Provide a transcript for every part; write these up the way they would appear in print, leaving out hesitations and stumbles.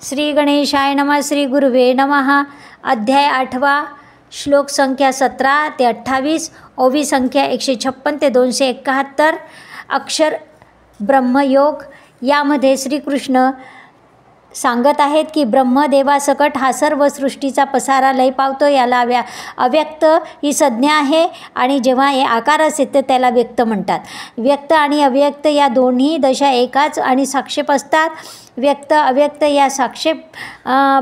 श्री गणेशाय नमः. श्री गुरुवे नमः. अध्याय 8. श्लोक संख्या 17 ते 28, ओवी संख्या 156 ते 271. अक्षर ब्रह्मयोग. यामध्ये श्रीकृष्ण सांगत आहेत की ब्रह्मदेवासकट हा सर्व सृष्टीचा पसारा लय पावतो. याला अव्यक्त ही संज्ञा आहे आणि जेव्हा हे आकार असतात तर त्याला व्यक्त म्हणतात. व्यक्त आणि अव्यक्त या दोन्ही दशा एकाच आणि साक्षेप असतात. व्यक्त अव्यक्त या साक्षेप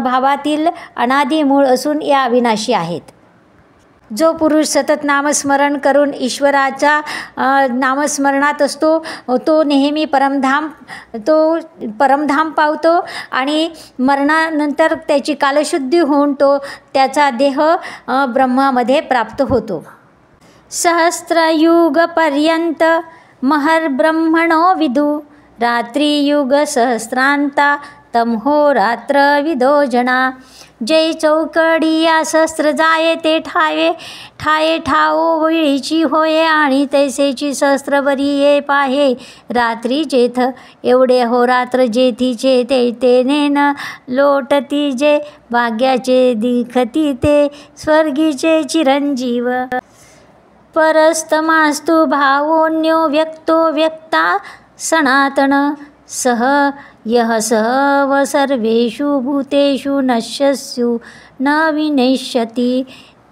भावातील अनादी मूळ असून या अविनाशी आहेत. जो पुरुष सतत नामस्मरण करून ईश्वराच्या नामस्मरणात असतो तो नेहमी परमधाम पावतो आणि मरणानंतर त्याची कालशुद्धी होऊन तो त्याचा देह ब्रह्मामध्ये प्राप्त होतो. सहस्रयुगपर्यंत महर्ब्रह्मणो विदु रात्रियुग सहस्रांता तमहोरात्र विदो जना. जय चौकडिया सहस्र जाये ते ठाये ठाओ वेळीची होये आणि तैसेची सहस्रवरी ये पाहे रात्री जेथ एवढे हो रात्र जेथीचे ते तेनेन लोटती जे भाग्याचे दिखती ते स्वर्गीचे चिरंजीव. परस्तमास्तु भावोन्यो व्यक्तो व्यक्ता सनातन सह यह सह व सर्वेषु भूतेषु नश्यस्यु न विनश्यति.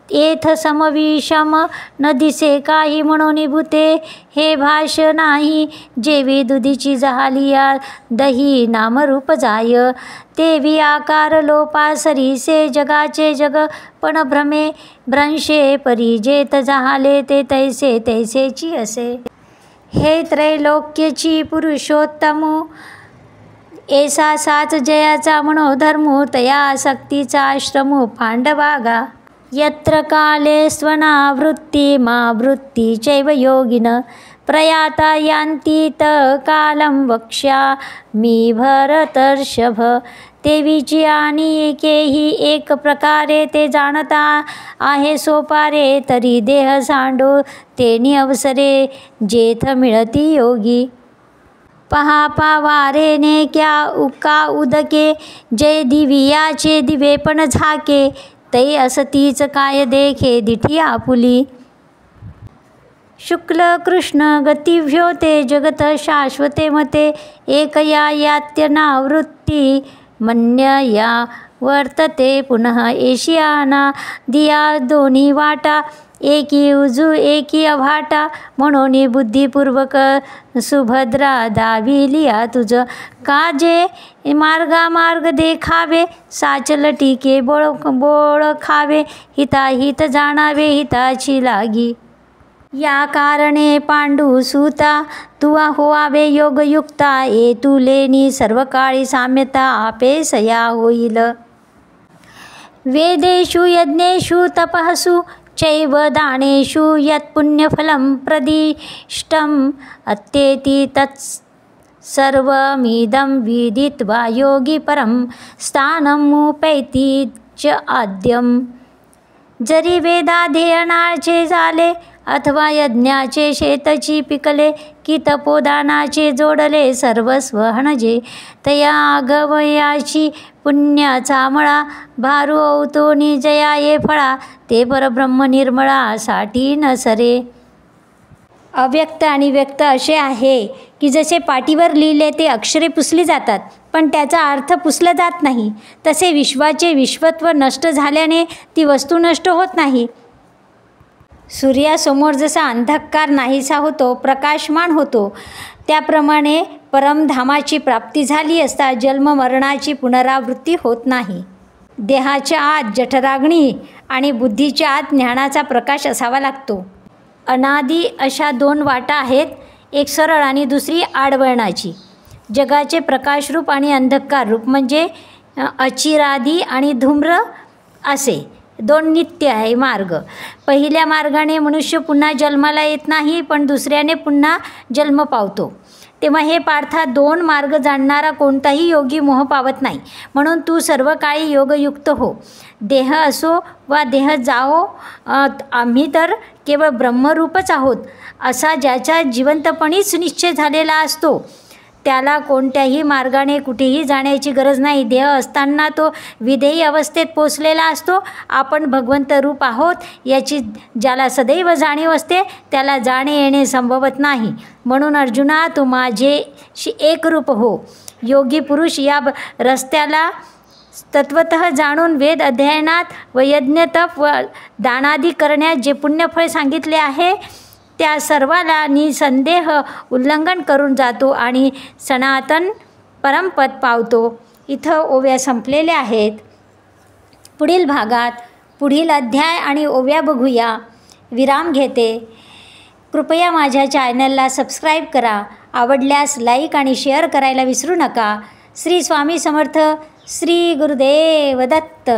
येथ समविषम न दिसे काही म्हणून भूते हे भाष नाही. जेवी दुधीची जहालिया दही नामरूप जाय तेवी आकार लोपा सरीसे जगाचे जग पण भ्रमे भ्रंशे परी जेत जहाले ते तैसे तैसेची असे. हे त्रैलोक्यची पुरुषोत्तमो ऐसा साच जयाचा मनोधर्मो तया आसक्तीचा आश्रमो पांडवागा. यत्र काले स्वनावृत्ती मा वृत्ती चैव योगिन प्रयाता यान्ती त कालम वक्ष्या मी भरतर्षभ. तेवीची आणि एकेही एक प्रकारे ते जाणता आहे सोपारे तरी देह सांडो तेनी अवसरे जेथ मिळती योगी. पहा पावारेने का उदके जय दिवियाचे दिवे पण झाके तै असतीच काय देखे दिठी आपुली. शुक्ल कृष्ण गतिभ्यो ते जगत शाश्वते मते एकया यात्यनावृत्ती मन्यया वर्तते पुनः एशियाना दिया दोन्ही वाटा एकी उजू एकी अभाटा म्हणून बुद्धिपूर्वक सुभद्रा दाविलिया तुझ काजे मार्ग देखावे साचल टीके बोळ खावे हिताहित जाणावे हिताची लागी. या कारणे पांडू सुता तुवा होवावे योगयुक्ता ये तुलेनी सर्व काळी साम्यता आपेसया होईल. वेदेषु यज्ञेषु तपःसु चैव दानेषु यत्पुण्यफलं प्रदिष्टम् अत्येति तत्सर्वमिदं विदित्वा योगी परं स्थानमुपैति च आद्यम्. जरी वेदाध्ययनाचे झाले अथवा यज्ञाचे शेतची पिकले की तपोदानाचे जोडले सर्वस्व हणजे तया आगवयाची पुण्याचा मळा भारू औतोनी जया ये फळा ते परब्रह्म निर्मळा साठी न सरे. अव्यक्त आणि व्यक्त असे आहे की जसे पाटीवर लिहिले ते अक्षरे पुसली जातात पण त्याचा अर्थ पुसला जात नाही तसे विश्वाचे विश्वत्व नष्ट झाल्याने ती वस्तू नष्ट होत नाही. सूर्यासमोर जसा अंधकार नाहीसा होतो प्रकाशमान होतो त्याप्रमाणे परमधामाची प्राप्ती झाली असता जन्ममरणाची पुनरावृत्ती होत नाही. देहाच्या आत जठराग्नी आणि बुद्धीच्या आत ज्ञानाचा प्रकाश असावा लागतो. अनादी अशा दोन वाटा आहेत, एक सरळ आणि दुसरी आडवळणाची. जगाचे प्रकाशरूप आणि अंधकार रूप म्हणजे अचिरादी आणि धूम्र असे दोन नित्य आहे मार्ग. पहिल्या मार्गाने मनुष्य पुन्हा जन्माला येत नाही पण दुसऱ्याने पुन्हा जन्म पावतो. तेव्हा हे पार्था दोन मार्ग जाणणारा कोणताही योगी मोह पावत नाही. म्हणून तू सर्व काळी योगयुक्त हो. देह असो वा देह जाओ आम्ही तर केवळ ब्रह्मरूपच आहोत असा ज्याचा जिवंतपणीच निश्चय झालेला असतो त्याला कोणत्याही मार्गाने कुठेही जाण्याची गरज नाही. देह असताना तो विधेयी अवस्थेत पोचलेला असतो. आपण भगवंत रूप आहोत याची ज्याला सदैव जाणीव असते त्याला जाणे येणे संभवत नाही. म्हणून अर्जुना, तू माझेशी एकरूप हो. योगी पुरुष या रस्त्याला तत्वतः जाणून वेद अध्ययनात व यज्ञ तप व दानादी करण्यात जे पुण्यफळ सांगितले आहे त्या सर्वाला निसंदेह उल्लंघन करून जातो आणि सनातन परमपद पावतो. इथं ओव्या संपलेल्या आहेत. पुढील भागात पुढील अध्याय आणि ओव्या बघूया. विराम घेते. कृपया माझ्या चॅनलला सबस्क्राईब करा. आवडल्यास लाईक आणि शेअर करायला विसरू नका. श्री स्वामी समर्थ. श्री गुरुदेव दत्त.